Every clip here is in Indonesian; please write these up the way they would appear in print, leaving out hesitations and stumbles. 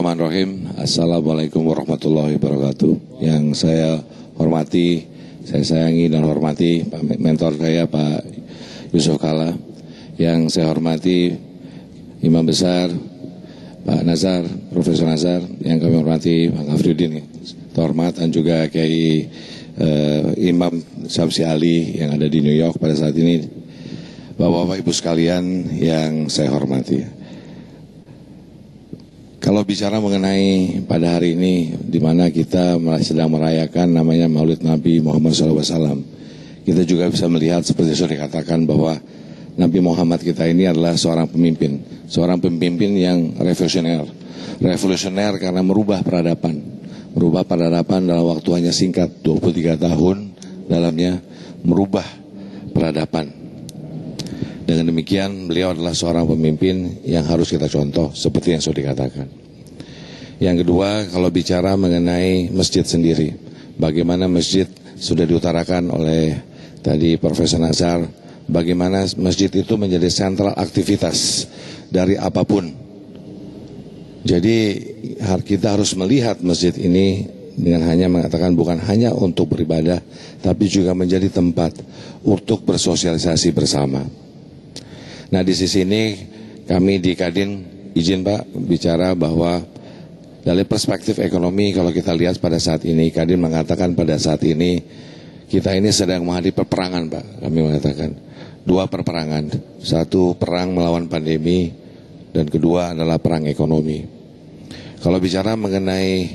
Bismillahirrahmanirrahim. Assalamualaikum warahmatullahi wabarakatuh. Yang saya hormati, saya sayangi dan hormati Pak Mentor saya Pak Yusuf Kalla. Yang saya hormati Imam Besar Pak Nazar, Profesor Nazar. Yang kami hormati Pak Afriuddin terhormat, dan juga Kiai Imam Syamsi Ali yang ada di New York pada saat ini. Bapak-bapak Ibu sekalian yang saya hormati. Kalau bicara mengenai pada hari ini, di mana kita sedang merayakan namanya Maulid Nabi Muhammad SAW, kita juga bisa melihat seperti sudah dikatakan bahwa Nabi Muhammad kita ini adalah seorang pemimpin yang revolusioner karena merubah peradaban dalam waktu hanya singkat 23 tahun, dalamnya merubah peradaban. Dengan demikian beliau adalah seorang pemimpin yang harus kita contoh seperti yang sudah dikatakan. Yang kedua, kalau bicara mengenai masjid sendiri, bagaimana masjid sudah diutarakan oleh tadi Profesor Nazar, bagaimana masjid itu menjadi sentral aktivitas dari apapun. Jadi kita harus melihat masjid ini dengan hanya mengatakan bukan hanya untuk beribadah, tapi juga menjadi tempat untuk bersosialisasi bersama. Nah, di sisi ini kami di Kadin izin Pak bicara bahwa dari perspektif ekonomi, kalau kita lihat pada saat ini, Kadin mengatakan pada saat ini kita ini sedang menghadapi peperangan Pak. Kami mengatakan dua peperangan, satu perang melawan pandemi dan kedua adalah perang ekonomi. Kalau bicara mengenai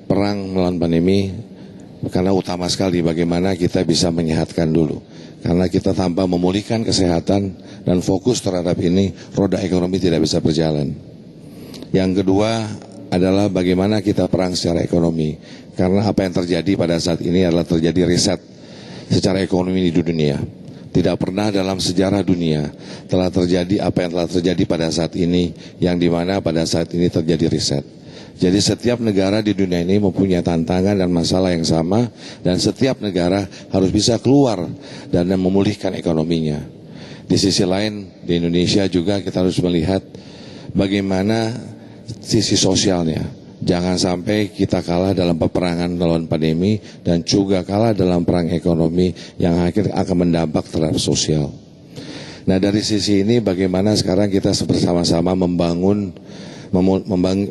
perang melawan pandemi, karena utama sekali bagaimana kita bisa menyehatkan dulu. Karena kita tanpa memulihkan kesehatan dan fokus terhadap ini, roda ekonomi tidak bisa berjalan. Yang kedua adalah bagaimana kita perang secara ekonomi. Karena apa yang terjadi pada saat ini adalah terjadi riset secara ekonomi di dunia. Tidak pernah dalam sejarah dunia telah terjadi apa yang telah terjadi pada saat ini, yang dimana pada saat ini terjadi riset. Jadi setiap negara di dunia ini mempunyai tantangan dan masalah yang sama, dan setiap negara harus bisa keluar dan memulihkan ekonominya. Di sisi lain di Indonesia juga kita harus melihat bagaimana sisi sosialnya. Jangan sampai kita kalah dalam peperangan melawan pandemi dan juga kalah dalam perang ekonomi yang akhirnya akan mendampak terhadap sosial. Nah, dari sisi ini bagaimana sekarang kita bersama-sama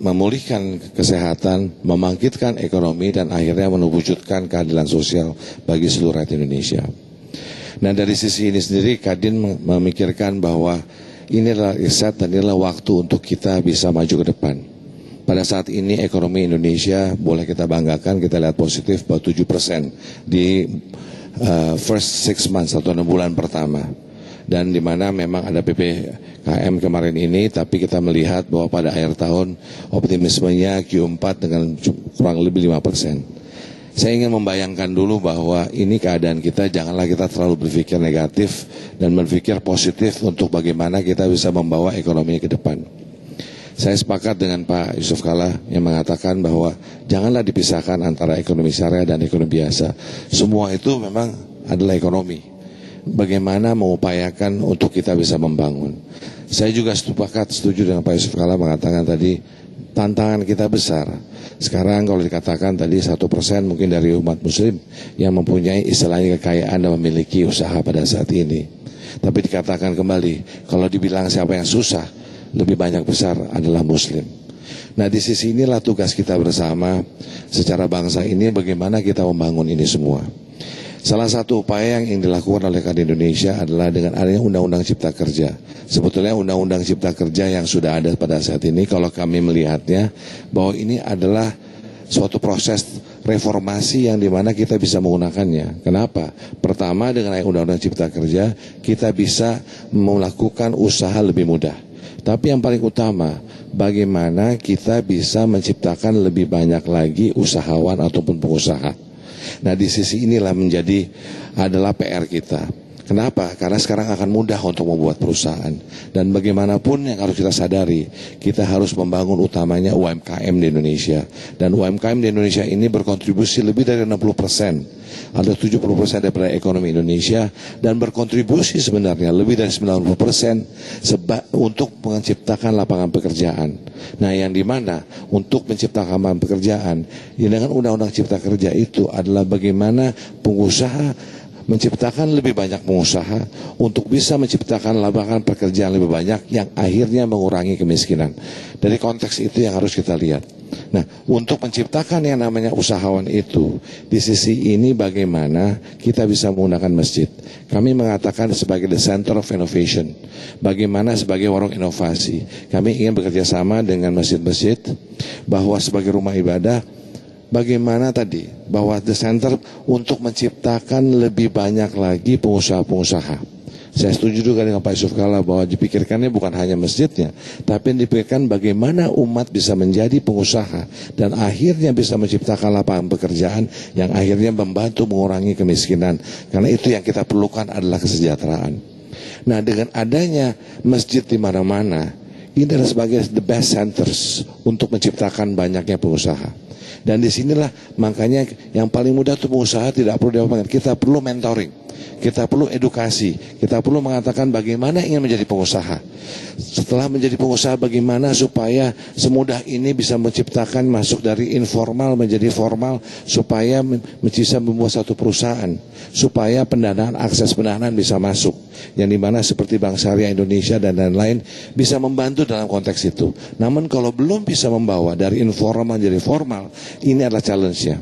memulihkan kesehatan, membangkitkan ekonomi, dan akhirnya mewujudkan keadilan sosial bagi seluruh rakyat Indonesia. Nah, dari sisi ini sendiri Kadin memikirkan bahwa inilah riset dan inilah waktu untuk kita bisa maju ke depan. Pada saat ini ekonomi Indonesia boleh kita banggakan, kita lihat positif bahwa 7% di first 6 months atau 6 bulan pertama. Dan di mana memang ada PPKM kemarin ini, tapi kita melihat bahwa pada akhir tahun optimismenya Q4 dengan kurang lebih 5%. Saya ingin membayangkan dulu bahwa ini keadaan kita, janganlah kita terlalu berpikir negatif dan berpikir positif untuk bagaimana kita bisa membawa ekonomi ke depan. Saya sepakat dengan Pak Yusuf Kalla yang mengatakan bahwa janganlah dipisahkan antara ekonomi syariah dan ekonomi biasa. Semua itu memang adalah ekonomi. Bagaimana mengupayakan untuk kita bisa membangun. Saya juga setuju dengan Pak Yusuf Kalla mengatakan tadi, tantangan kita besar. Sekarang kalau dikatakan tadi 1% mungkin dari umat muslim yang mempunyai istilahnya kekayaan dan memiliki usaha pada saat ini. Tapi dikatakan kembali, kalau dibilang siapa yang susah, lebih banyak besar adalah muslim. Nah, di sisi inilah tugas kita bersama secara bangsa ini, bagaimana kita membangun ini semua. Salah satu upaya yang dilakukan oleh Kadin Indonesia adalah dengan adanya Undang-Undang Cipta Kerja. Sebetulnya Undang-Undang Cipta Kerja yang sudah ada pada saat ini, kalau kami melihatnya bahwa ini adalah suatu proses reformasi yang dimana kita bisa menggunakannya. Kenapa? Pertama, dengan Undang-Undang Cipta Kerja kita bisa melakukan usaha lebih mudah. Tapi yang paling utama, bagaimana kita bisa menciptakan lebih banyak lagi usahawan ataupun pengusaha. Nah, di sisi inilah adalah PR kita. Kenapa? Karena sekarang akan mudah untuk membuat perusahaan. Dan bagaimanapun yang harus kita sadari, kita harus membangun utamanya UMKM di Indonesia. Dan UMKM di Indonesia ini berkontribusi lebih dari 60%. Ada 70% daripada ekonomi Indonesia. Dan berkontribusi sebenarnya lebih dari 90% untuk menciptakan lapangan pekerjaan. Nah, yang dimana untuk menciptakan lapangan pekerjaan, dengan Undang-Undang Cipta Kerja itu adalah bagaimana pengusaha menciptakan lebih banyak pengusaha untuk bisa menciptakan lapangan pekerjaan lebih banyak yang akhirnya mengurangi kemiskinan. Dari konteks itu yang harus kita lihat. Nah, untuk menciptakan yang namanya usahawan itu, di sisi ini bagaimana kita bisa menggunakan masjid. Kami mengatakan sebagai the center of innovation. Bagaimana sebagai warung inovasi. Kami ingin bekerja sama dengan masjid-masjid bahwa sebagai rumah ibadah, bagaimana tadi bahwa the center untuk menciptakan lebih banyak lagi pengusaha-pengusaha. Saya setuju juga dengan Pak Yusuf Kalla bahwa dipikirkannya bukan hanya masjidnya, tapi dipikirkan bagaimana umat bisa menjadi pengusaha dan akhirnya bisa menciptakan lapangan pekerjaan yang akhirnya membantu mengurangi kemiskinan. Karena itu yang kita perlukan adalah kesejahteraan. Nah, dengan adanya masjid di mana-mana, ini adalah sebagai the best centers untuk menciptakan banyaknya pengusaha. Dan disinilah makanya yang paling mudah untuk pengusaha tidak perlu diapakan. Kita perlu mentoring, kita perlu edukasi, kita perlu mengatakan bagaimana ingin menjadi pengusaha. Setelah menjadi pengusaha bagaimana supaya semudah ini bisa menciptakan masuk dari informal menjadi formal, supaya bisa membuat satu perusahaan, supaya pendanaan, akses pendanaan bisa masuk. Yang dimana seperti Bank Syariah Indonesia dan lain-lain bisa membantu dalam konteks itu. Namun kalau belum bisa membawa dari informal menjadi formal, ini adalah challenge-nya.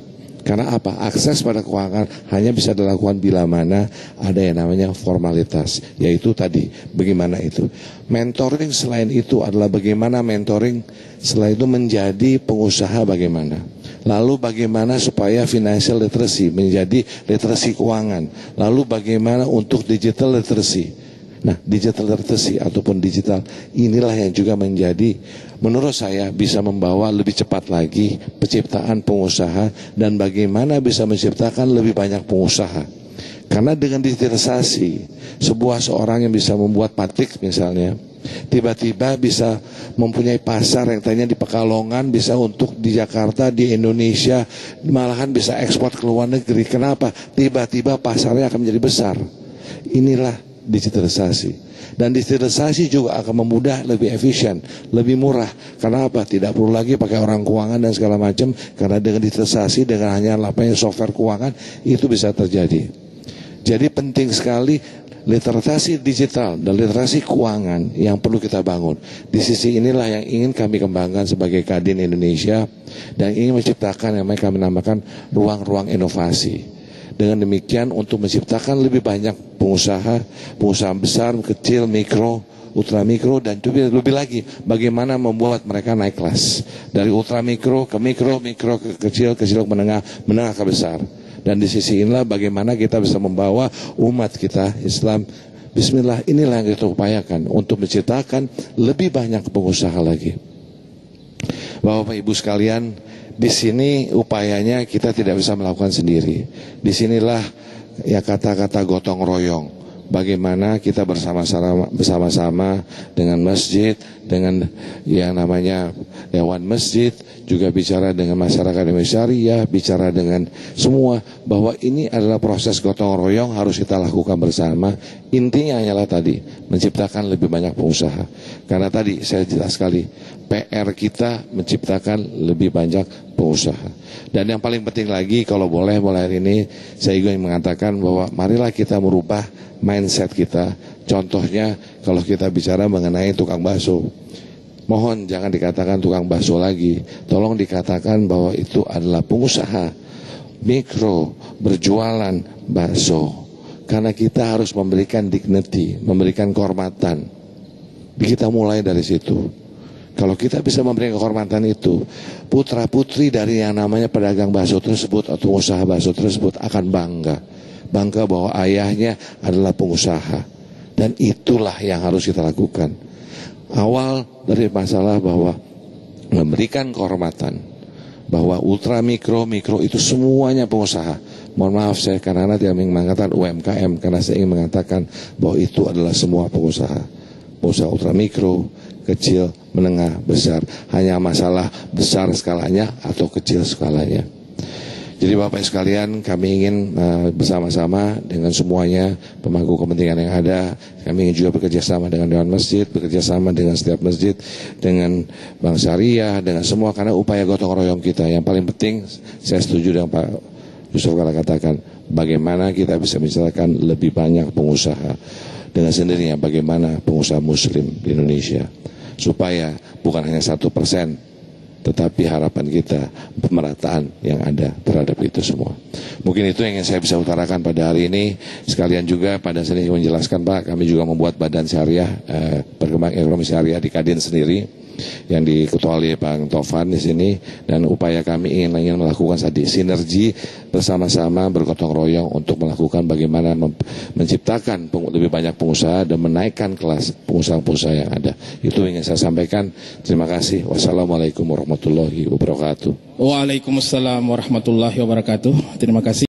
Karena apa? Akses pada keuangan hanya bisa dilakukan bila mana ada yang namanya formalitas. Yaitu tadi, bagaimana itu. Mentoring selain itu adalah bagaimana mentoring selain itu menjadi pengusaha bagaimana. Lalu bagaimana supaya financial literacy menjadi literasi keuangan. Lalu bagaimana untuk digital literacy. Nah, digital literacy ataupun digital inilah yang juga menjadi menurut saya bisa membawa lebih cepat lagi penciptaan pengusaha dan bagaimana bisa menciptakan lebih banyak pengusaha. Karena dengan digitalisasi seorang yang bisa membuat batik misalnya, tiba-tiba bisa mempunyai pasar yang tadinya di Pekalongan bisa untuk di Jakarta, di Indonesia, malahan bisa ekspor ke luar negeri. Kenapa? Tiba-tiba pasarnya akan menjadi besar. Inilah digitalisasi. Dan digitalisasi juga akan memudah, lebih efisien, lebih murah. Karena apa? Tidak perlu lagi pakai orang keuangan dan segala macam. Karena dengan digitalisasi, dengan hanya lapanya software keuangan, itu bisa terjadi. Jadi penting sekali literasi digital dan literasi keuangan yang perlu kita bangun. Di sisi inilah yang ingin kami kembangkan sebagai Kadin Indonesia dan ingin menciptakan yang kami namakan ruang-ruang inovasi. Dengan demikian untuk menciptakan lebih banyak pengusaha besar, kecil, mikro, ultra mikro dan lebih lagi bagaimana membuat mereka naik kelas dari ultra mikro ke mikro ke kecil ke menengah ke besar. Dan di sisi inilah bagaimana kita bisa membawa umat kita Islam. Bismillah, inilah yang kita upayakan untuk menciptakan lebih banyak pengusaha lagi. Bapak Ibu sekalian, di sini upayanya kita tidak bisa melakukan sendiri. Disinilah ya kata-kata gotong royong. Bagaimana kita bersama-sama dengan masjid, dengan yang namanya Dewan Masjid, juga bicara dengan masyarakat Indonesia Syariah, bicara dengan semua bahwa ini adalah proses gotong royong harus kita lakukan bersama. Intinya hanyalah tadi, menciptakan lebih banyak pengusaha. Karena tadi saya jelas sekali, PR kita menciptakan lebih banyak pengusaha. Dan yang paling penting lagi, kalau boleh mulai hari ini, saya ingin mengatakan bahwa marilah kita merubah mindset kita. Contohnya kalau kita bicara mengenai tukang bakso, mohon jangan dikatakan tukang bakso lagi. Tolong dikatakan bahwa itu adalah pengusaha mikro berjualan bakso. Karena kita harus memberikan dignity, memberikan kehormatan. Kita mulai dari situ. Kalau kita bisa memberikan kehormatan itu, putra-putri dari yang namanya pedagang bakso tersebut atau usaha bakso tersebut akan bangga bahwa ayahnya adalah pengusaha. Dan itulah yang harus kita lakukan. Awal dari masalah bahwa memberikan kehormatan, bahwa ultra mikro itu semuanya pengusaha. Mohon maaf saya karena tidak ingin mengatakan UMKM, karena saya ingin mengatakan bahwa itu adalah semua pengusaha. Pengusaha ultra mikro, kecil, menengah, besar. Hanya masalah besar skalanya atau kecil skalanya. Jadi Bapak sekalian, kami ingin bersama-sama dengan semuanya pemangku kepentingan yang ada. Kami ingin juga bekerja sama dengan Dewan Masjid, bekerja sama dengan setiap masjid, dengan Bank Syariah, dengan semua, karena upaya gotong royong kita. Yang paling penting, saya setuju dengan Pak Yusuf Kala katakan, bagaimana kita bisa menciptakan lebih banyak pengusaha. Dengan sendirinya bagaimana pengusaha muslim di Indonesia. Supaya bukan hanya 1%, tetapi harapan kita pemerataan yang ada terhadap itu semua. Mungkin itu yang saya bisa utarakan pada hari ini. Sekalian juga pada sini menjelaskan Pak, kami juga membuat badan syariah, perkembangan ekonomi syariah di Kadin sendiri, yang diketuai Bang Tovan di sini, dan upaya kami ingin melakukan tadi sinergi bersama-sama bergotong royong untuk melakukan bagaimana menciptakan lebih banyak pengusaha dan menaikkan kelas pengusaha-pengusaha yang ada. Itu ingin saya sampaikan. Terima kasih. Wassalamualaikum warahmatullahi wabarakatuh. Waalaikumsalam warahmatullahi wabarakatuh. Terima kasih.